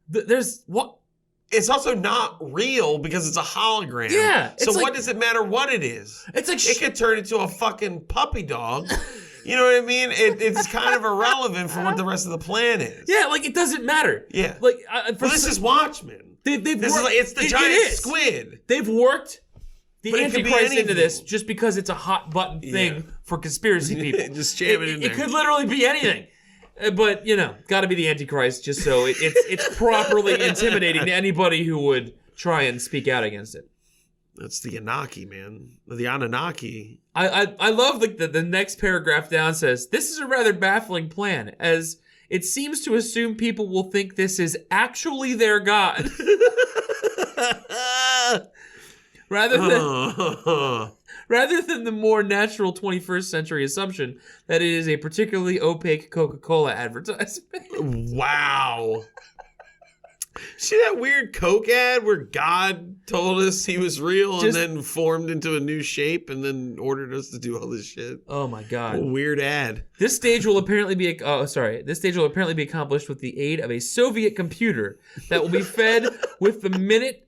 There's what? It's also not real because it's a hologram. Yeah. So what does it matter what it is? It's like it could turn into a fucking puppy dog. You know what I mean? It's kind of irrelevant for what the rest of the plan is. Yeah, like it doesn't matter. Yeah. Like this is Watchmen. It's the giant squid. They've worked the Antichrist into this just because it's a hot button thing for conspiracy people. Just jam it in there. It could literally be anything. But, got to be the Antichrist just so it's properly intimidating to anybody who would try and speak out against it. That's the Anunnaki, man. The Anunnaki. I love the next paragraph down says, this is a rather baffling plan, as it seems to assume people will think this is actually their god. Rather than the more natural 21st century assumption that it is a particularly opaque Coca-Cola advertisement. Wow. See that weird Coke ad where God told us he was real and then formed into a new shape and then ordered us to do all this shit? Oh my God. What a weird ad. This stage will apparently be accomplished with the aid of a Soviet computer that will be fed with the minute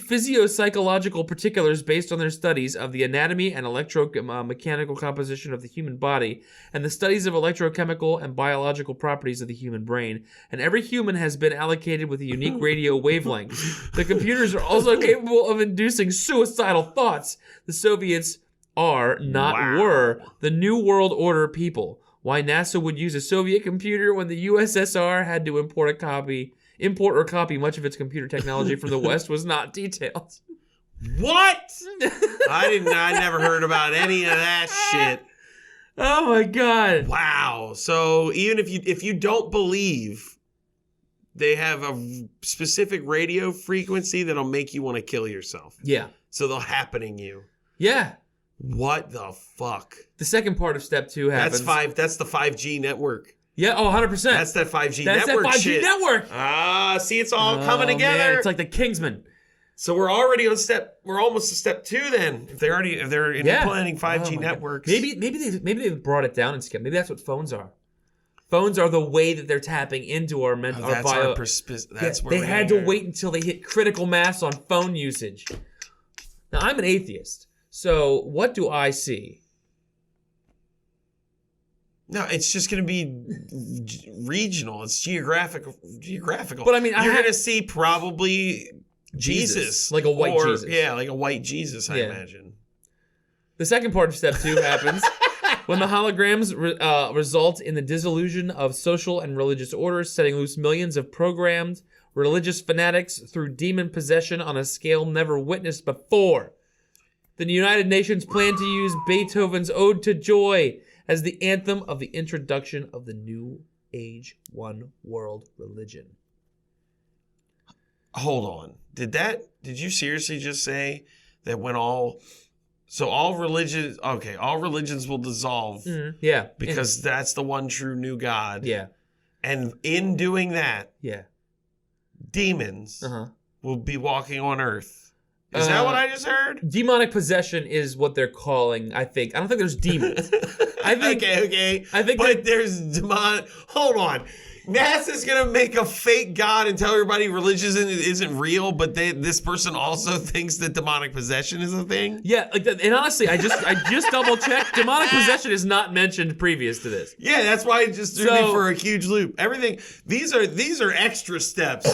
physio-psychological particulars based on their studies of the anatomy and electromechanical composition of the human body and the studies of electrochemical and biological properties of the human brain. And every human has been allocated with a unique radio wavelength. The computers are also capable of inducing suicidal thoughts. The Soviets were the New World Order people. Why NASA would use a Soviet computer when the USSR had to import or copy much of its computer technology from the West was not detailed. What? I never heard about any of that shit. Oh my God. Wow. So even if you don't believe they have a specific radio frequency that'll make you want to kill yourself. Yeah. So they'll happening you. Yeah. What the fuck? The second part of step 2 happens. That's the 5G network. Yeah, 100%. That's that 5G That's network that 5G shit. network. See, it's all coming together. Man, it's like the Kingsman. So we're almost to step 2 then. If they're implementing 5G networks. Maybe they've brought it down and skipped. Maybe that's what phones are. Phones are the way that they're tapping into our mental bio. They had to wait until they hit critical mass on phone usage. Now, I'm an atheist. So what do I see? No, it's just going to be regional. It's geographical. But I mean, you're going to see probably Jesus. Like a white Jesus. Yeah, like a white Jesus, I imagine. The second part of step 2 happens when the holograms result in the dissolution of social and religious orders, setting loose millions of programmed religious fanatics through demon possession on a scale never witnessed before. The United Nations plan to use Beethoven's Ode to Joy as the anthem of the introduction of the New Age One World religion. Hold on. Did you seriously just say that when all religions will dissolve? Mm-hmm. Yeah. Because that's the one true new God. Yeah. And in doing that, demons will be walking on earth. Is that what I just heard? Demonic possession is what they're calling, I think. I don't think there's demons. I think okay. But there's demonic. Hold on. NASA's going to make a fake God and tell everybody religion isn't real, but this person also thinks that demonic possession is a thing? Yeah, and honestly, I just double-checked. Demonic possession is not mentioned previous to this. Yeah, that's why it just threw me for a huge loop. Everything, these are extra steps.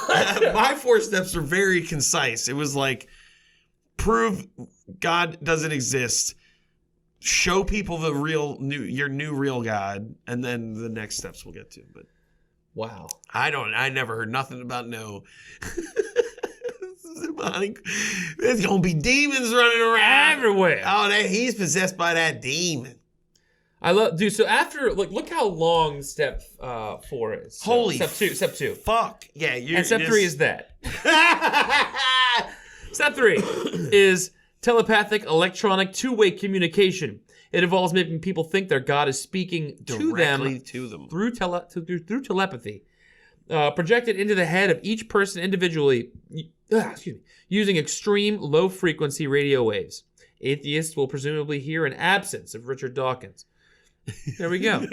My 4 steps are very concise. It was like, prove God doesn't exist. Show people your new real God, and then the next steps we'll get to. But wow, I never heard nothing about no. There's gonna be demons running around everywhere. Oh, he's possessed by that demon. I love, dude. So after, look how long step 4 is. So Holy step two. Fuck yeah! And step 3 is that. Step 3 is telepathic electronic two-way communication. It involves making people think their God is speaking directly to them through telepathy, projected into the head of each person individually, using extreme low-frequency radio waves. Atheists will presumably hear an absence of Richard Dawkins. There we go.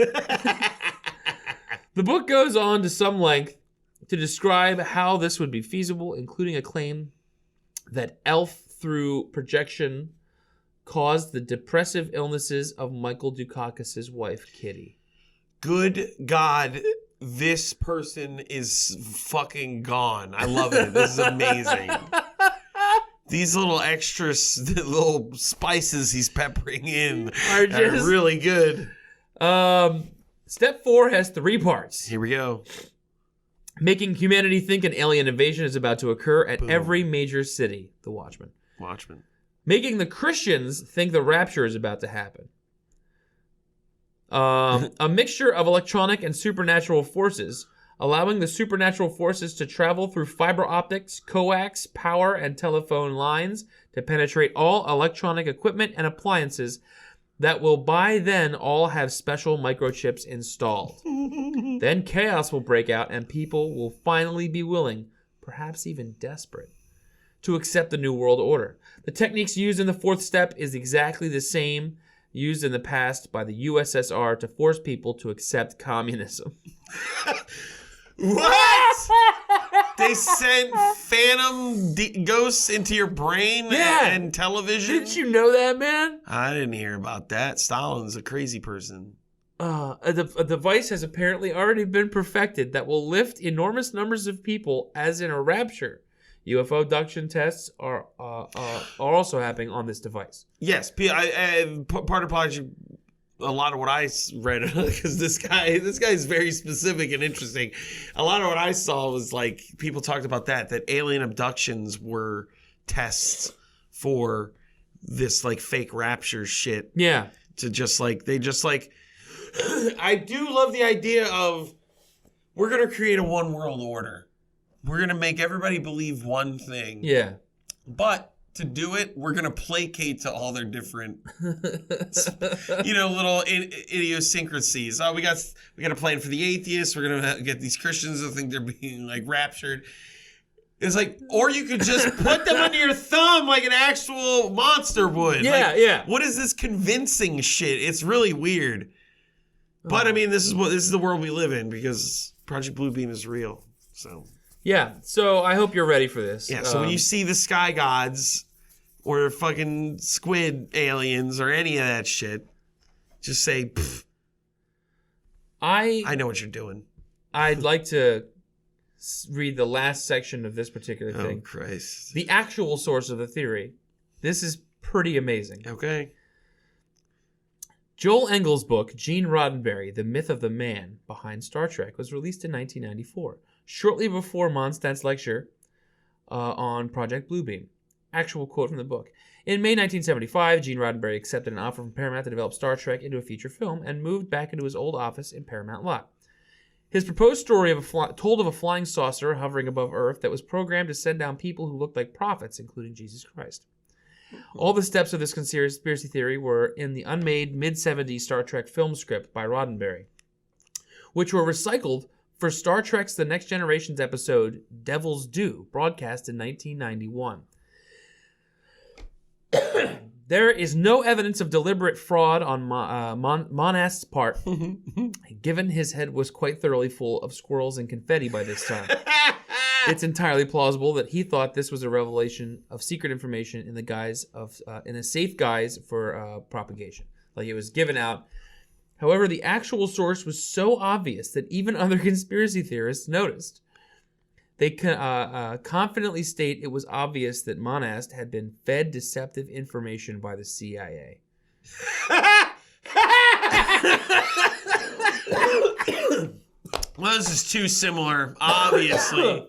The book goes on to some length to describe how this would be feasible, including a claim that elf through projection caused the depressive illnesses of Michael Dukakis' wife, Kitty. Good God, this person is fucking gone. I love it. This is amazing. These little extras, the little spices he's peppering in are really good. Step 4 has 3 parts. Here we go. Making humanity think an alien invasion is about to occur at every major city. The Watchmen. Making the Christians think the rapture is about to happen. A mixture of electronic and supernatural forces, allowing the supernatural forces to travel through fiber optics, coax, power, and telephone lines to penetrate all electronic equipment and appliances that will by then all have special microchips installed. Then chaos will break out and people will finally be willing, perhaps even desperate, to accept the New World Order. The techniques used in the 4th step is exactly the same used in the past by the USSR to force people to accept communism. What? They sent phantom ghosts into your brain and television? Didn't you know that, man? I didn't hear about that. Stalin's a crazy person. A device has apparently already been perfected that will lift enormous numbers of people, as in a rapture. UFO abduction tests are also happening on this device. Yes, part of Project, a lot of what I read, because this guy is very specific and interesting. A lot of what I saw was like people talked about that alien abductions were tests for this like fake rapture shit. Yeah, I do love the idea of we're gonna create a one world order. We're going to make everybody believe one thing. Yeah. But to do it, we're going to placate to all their different, little idiosyncrasies. Oh, we got a plan for the atheists. We're going to get these Christians to think they're being like raptured. It's like, or you could just put them under your thumb like an actual monster would. Yeah, yeah. What is this convincing shit? It's really weird. But I mean, this is the world we live in because Project Bluebeam is real. So. Yeah, so I hope you're ready for this. Yeah, so when you see the sky gods or fucking squid aliens or any of that shit, just say, pfft. I know what you're doing. I'd like to read the last section of this particular thing. Oh, Christ. The actual source of the theory. This is pretty amazing. Okay. Joel Engel's book, Gene Roddenberry, The Myth of the Man Behind Star Trek, was released in 1994. Shortly before Mondstadt's lecture on Project Bluebeam. Actual quote from the book. In May 1975, Gene Roddenberry accepted an offer from Paramount to develop Star Trek into a feature film and moved back into his old office in Paramount Lot. His proposed story told of a flying saucer hovering above Earth that was programmed to send down people who looked like prophets, including Jesus Christ. All the steps of this conspiracy theory were in the unmade mid-70s Star Trek film script by Roddenberry, which were recycled for Star Trek's The Next Generation's episode, Devil's Due, broadcast in 1991. There is no evidence of deliberate fraud on Monast's part, given his head was quite thoroughly full of squirrels and confetti by this time. It's entirely plausible that he thought this was a revelation of secret information in the guise of, in a safe guise for propagation. Like it was given out. However, the actual source was so obvious that even other conspiracy theorists noticed. They confidently state it was obvious that Monast had been fed deceptive information by the CIA. Well, this is too similar, obviously.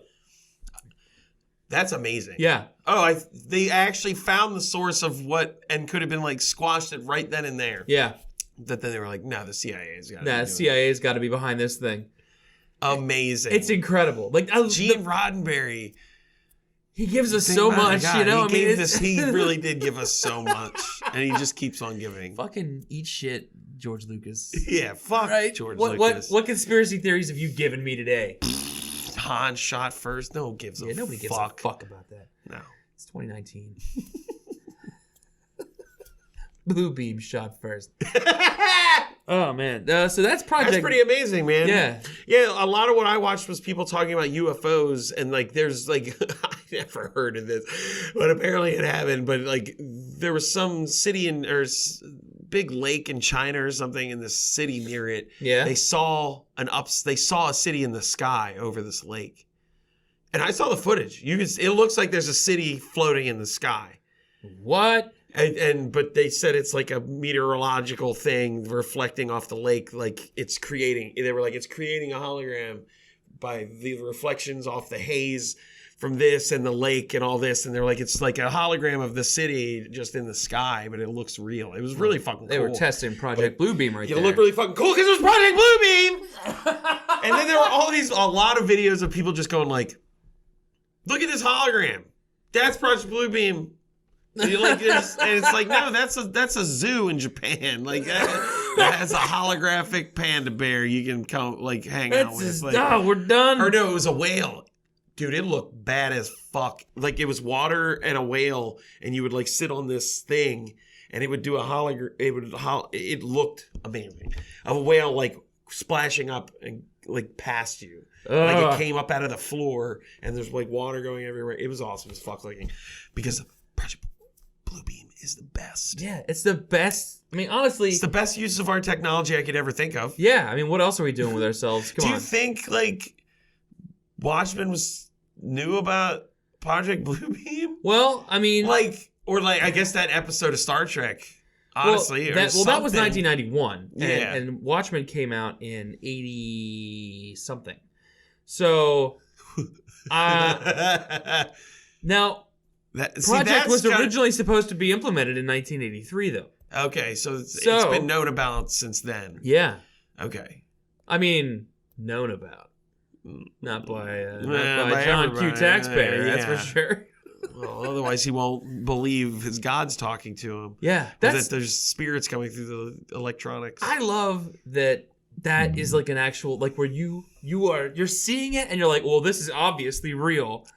That's amazing. Yeah. Oh, they actually found the source of what and could have been like squashed it right then and there. Yeah. That then they were like, no, the CIA's got to the CIA's got to be behind this thing. Amazing. It's incredible. Like Gene Roddenberry. He gives us so much, you know. He really did give us so much, and he just keeps on giving. Fucking eat shit, George Lucas. Yeah, fuck right? George Lucas. What conspiracy theories have you given me today? Han shot first. Nobody gives a fuck about that. No, it's 2019. Blue beam shot first. Oh man, so that's Project. That's pretty amazing, man. Yeah. A lot of what I watched was people talking about UFOs, and like, there's like, I never heard of this, but apparently it happened. But like, there was some city big lake in China or something, in this city near it. Yeah. They saw a city in the sky over this lake, and I saw the footage. It looks like there's a city floating in the sky. What? But they said it's like a meteorological thing reflecting off the lake, like it's creating a hologram by the reflections off the haze from this and the lake and all this, and they're like, it's like a hologram of the city just in the sky, but it looks real. It was really fucking cool. They were testing Project Bluebeam right there. It looked really fucking cool because it was Project Bluebeam. And then there were a lot of videos of people just going like, look at this hologram. That's Project Bluebeam. And it's like, no, that's a zoo in Japan. Like that has a holographic panda bear you can come like hang out with. Like, we're done. Or no, it was a whale. Dude, it looked bad as fuck. Like it was water and a whale, and you would like sit on this thing, and it would do a hologram. It looked amazing. Of a whale like splashing up and like past you. Like it came up out of the floor, and there's like water going everywhere. It was awesome as fuck looking, because Project Bluebeam is the best. Yeah, it's the best. I mean, honestly, it's the best use of our technology I could ever think of. Yeah, I mean, what else are we doing with ourselves? Come on. Do you think like Watchmen knew about Project Bluebeam? Well, I mean, I guess that episode of Star Trek. Honestly, that was 1991, yeah. And Watchmen came out in 80 something. So, now. Project was originally supposed to be implemented in 1983, though. Okay, so it's been known about since then. Yeah. Okay. I mean, known about. Not by John Q. Taxpayer, that's for sure. Well, otherwise he won't believe his God's talking to him. Yeah. That there's spirits coming through the electronics. I love that is like an actual, like where you're seeing it and you're like, well, this is obviously real.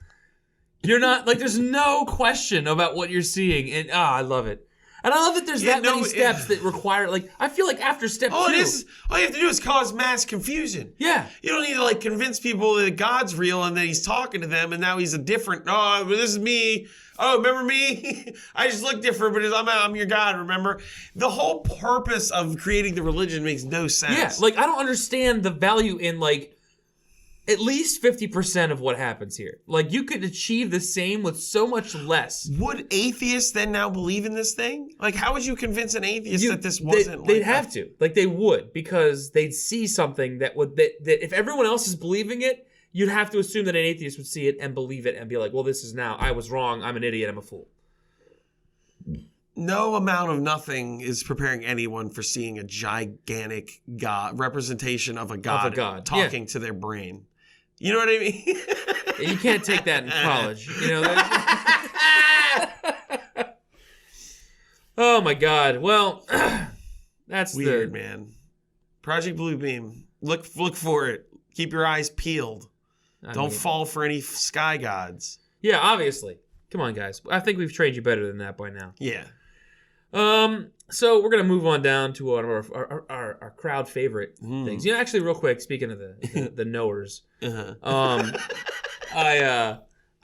You're not, like, there's no question about what you're seeing. And, I love it. And I love that there's many steps that require, like, I feel like after step 2. All you have to do is cause mass confusion. Yeah. You don't need to, like, convince people that God's real and that he's talking to them and now he's this is me. Oh, remember me? I just look different, but I'm your God, remember? The whole purpose of creating the religion makes no sense. Yeah, like, I don't understand the value in, like, at least 50% of what happens here. Like, you could achieve the same with so much less. Would atheists then now believe in this thing? Like, how would you convince an atheist that this wasn't they'd have to. Like, they would, because they'd see something that if everyone else is believing it, you'd have to assume that an atheist would see it and believe it and be like, well, this is now, I was wrong, I'm an idiot, I'm a fool. No amount of nothing is preparing anyone for seeing a gigantic representation of a god talking to their brain. You know what I mean? You can't take that in college. You know. Oh my God. Well, that's weird, man. Project Bluebeam. Look for it. Keep your eyes peeled. Don't fall for any sky gods. Yeah, obviously. Come on, guys. I think we've trained you better than that by now. Yeah. So we're gonna move on down to one of our crowd favorite things. Actually, real quick, speaking of the knowers, I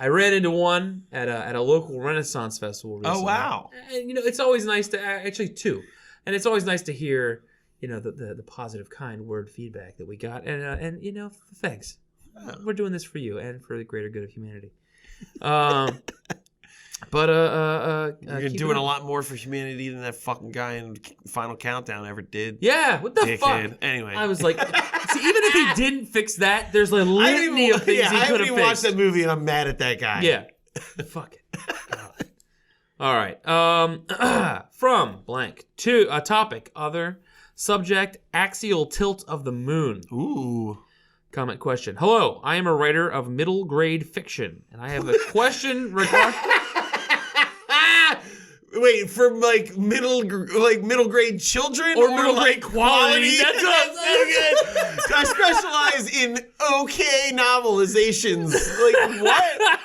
ran into one at a local Renaissance festival recently. Oh wow! And it's always nice to actually two, and it's always nice to hear the positive, kind word feedback that we got, and thanks. We're doing this for you and for the greater good of humanity. You're doing a lot more for humanity than that fucking guy in Final Countdown ever did. Yeah, what the Dickhead. fuck? Anyway, I was like, see, even if he didn't fix that, there's a litany of things he could have fixed. I haven't even watched that movie, and I'm mad at that guy. Yeah, fuck it. God. All right. From blank to a topic, other subject: axial tilt of the moon. Ooh. Comment question. Hello, I am a writer of middle grade fiction, and I have a question regarding. Wait, from middle grade children or middle grade quality? That's so good. I specialize in okay novelizations. What?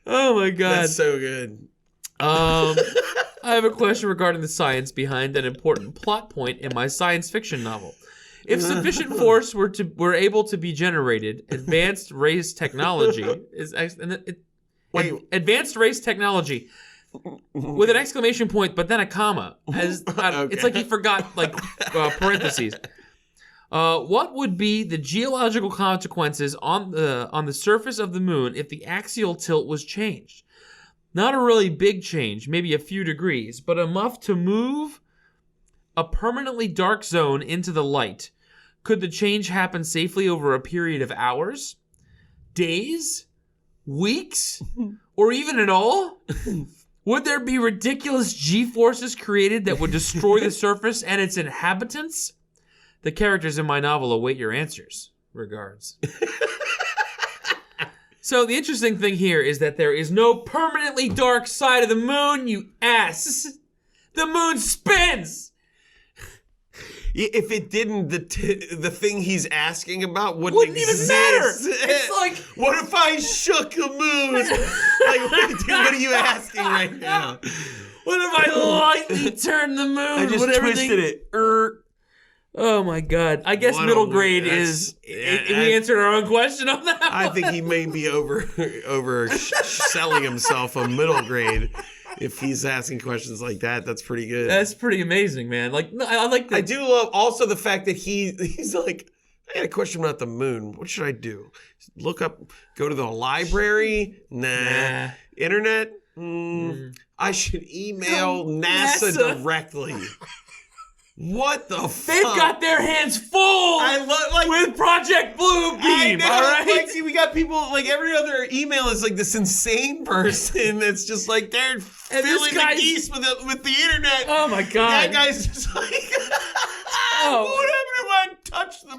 Oh my god, that's so good. I have a question regarding the science behind an important plot point in my science fiction novel. If sufficient force were able to be generated, advanced race technology advanced race technology. With an exclamation point, but then a comma. Okay. It's like he forgot parentheses. What would be the geological consequences on the surface of the moon if the axial tilt was changed? Not a really big change, maybe a few degrees, but enough to move a permanently dark zone into the light. Could the change happen safely over a period of hours, days, weeks, or even at all? Would there be ridiculous G-forces created that would destroy the surface and its inhabitants? The characters in my novel await your answers. Regards. So the interesting thing here is that there is no permanently dark side of the moon, you ass. The moon spins! If it didn't, the thing he's asking about wouldn't even matter. It's like, what if I shook the moon? What are you asking right now? What if I lightly turned the moon? I just twisted it. Oh my god! I guess middle grade is. We answered our own question on that one. I think he may be over selling himself a middle grade. If he's asking questions like that, that's pretty good. That's pretty amazing, man. I like that. I do love also the fact that he's like, I got a question about the moon. What should I do? Go to the library? Nah. Internet? I should email NASA directly. What the fuck? They've got their hands full with Project Bluebeam, all right? We got people, every other email is this insane person that's just they're filling the geese with the internet. Oh my god. That guy's just what happened if I touch the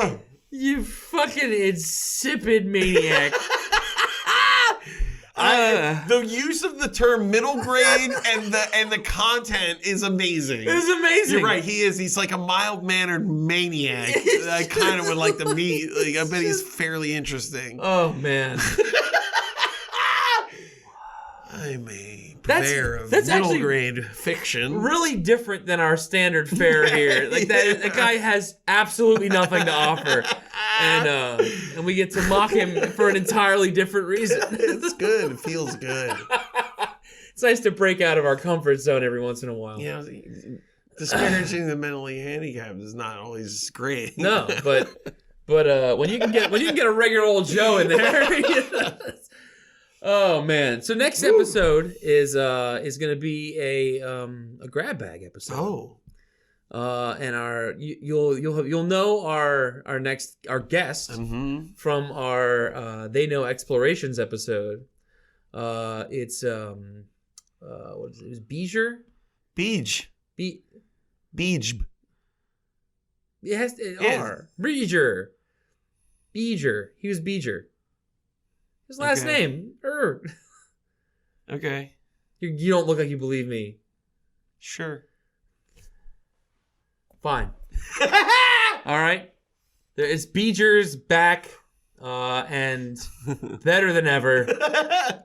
moon? You fucking insipid maniac. The use of the term middle grade and the content is amazing. It's amazing. You're right. He's like a mild-mannered maniac that I kind of would like to meet. I bet he's fairly interesting. Oh man. I'm a purveyor of middle grade fiction. Really different than our standard fare here. That guy has absolutely nothing to offer. And we get to mock him for an entirely different reason. It's good. It feels good. It's nice to break out of our comfort zone every once in a while. Disparaging the mentally handicapped is not always great. No, but when you can get a regular old Joe in there. Oh man! So next episode is going to be a grab bag episode. And you'll know our guest from our They Know Explorations episode. It's what is it? It was Beeger. Beej. It has R. Beeger. He was Beeger. His last name. Okay. You don't look like you believe me. Sure. Fine. All right. It's Beeger's back. and better than ever.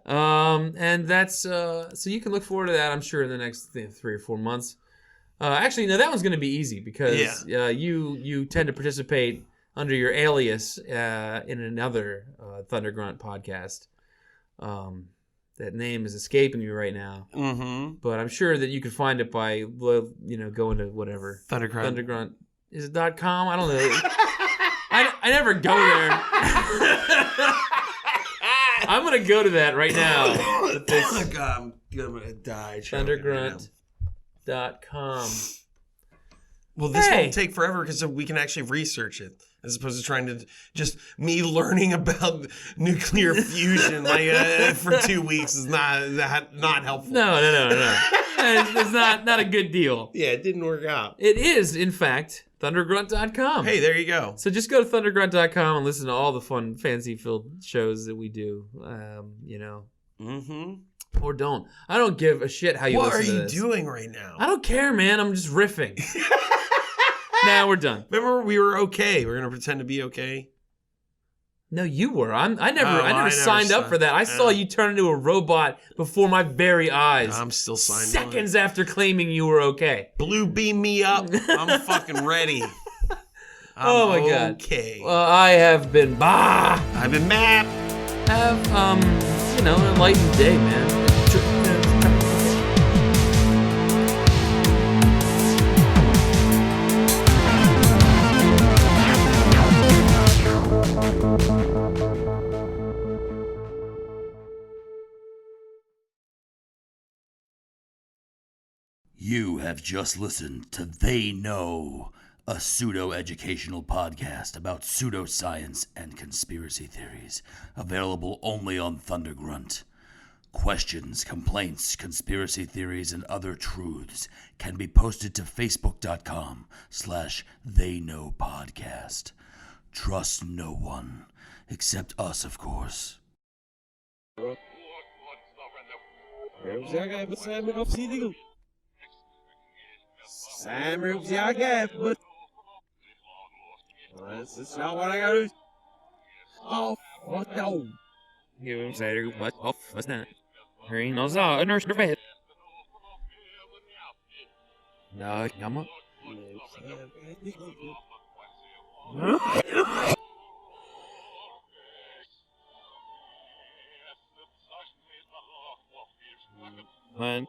And that's so you can look forward to that, I'm sure, in the next 3 or 4 months. Actually, no, that one's going to be easy because you tend to participate under your alias in another Thunder Grunt podcast. That name is escaping me right now. Mm-hmm. But I'm sure that you can find it by going to whatever. Thundergrunt. Thundergrunt. Is it .com? I don't know. I never go there. I'm going to go to that right now. Oh my God, I'm going to die. Thundergrunt.com. Well, this won't take forever because we can actually research it. As opposed to trying to just me learning about nuclear fusion for 2 weeks is not helpful. No. It's not a good deal. Yeah, it didn't work out. It is, in fact, thundergrunt.com. Hey, there you go. So just go to thundergrunt.com and listen to all the fun, fancy-filled shows that we do. Mm-hmm. Or don't. I don't give a shit how you listen to this. What are you doing right now? I don't care, man. I'm just riffing. Now we're done. Remember, we were okay. We're gonna pretend to be okay. No, you were. I never signed up for that. I saw you turn into a robot before my very eyes. I'm still signed. Seconds after claiming you were okay. Blue beam me up. I'm fucking ready. Oh my God. Okay. Well, I have been I've been Map. Have an enlightened day, man. You have just listened to They Know, a pseudo-educational podcast about pseudo-science and conspiracy theories, available only on Thundergrunt. Questions, complaints, conspiracy theories, and other truths can be posted to facebook.com/theyknowpodcast. Trust no one, except us, of course. That's not what I got to do. Oh, what no? You say what? Oh, what's that? There ain't no saw a nurse bed. No, come on. One.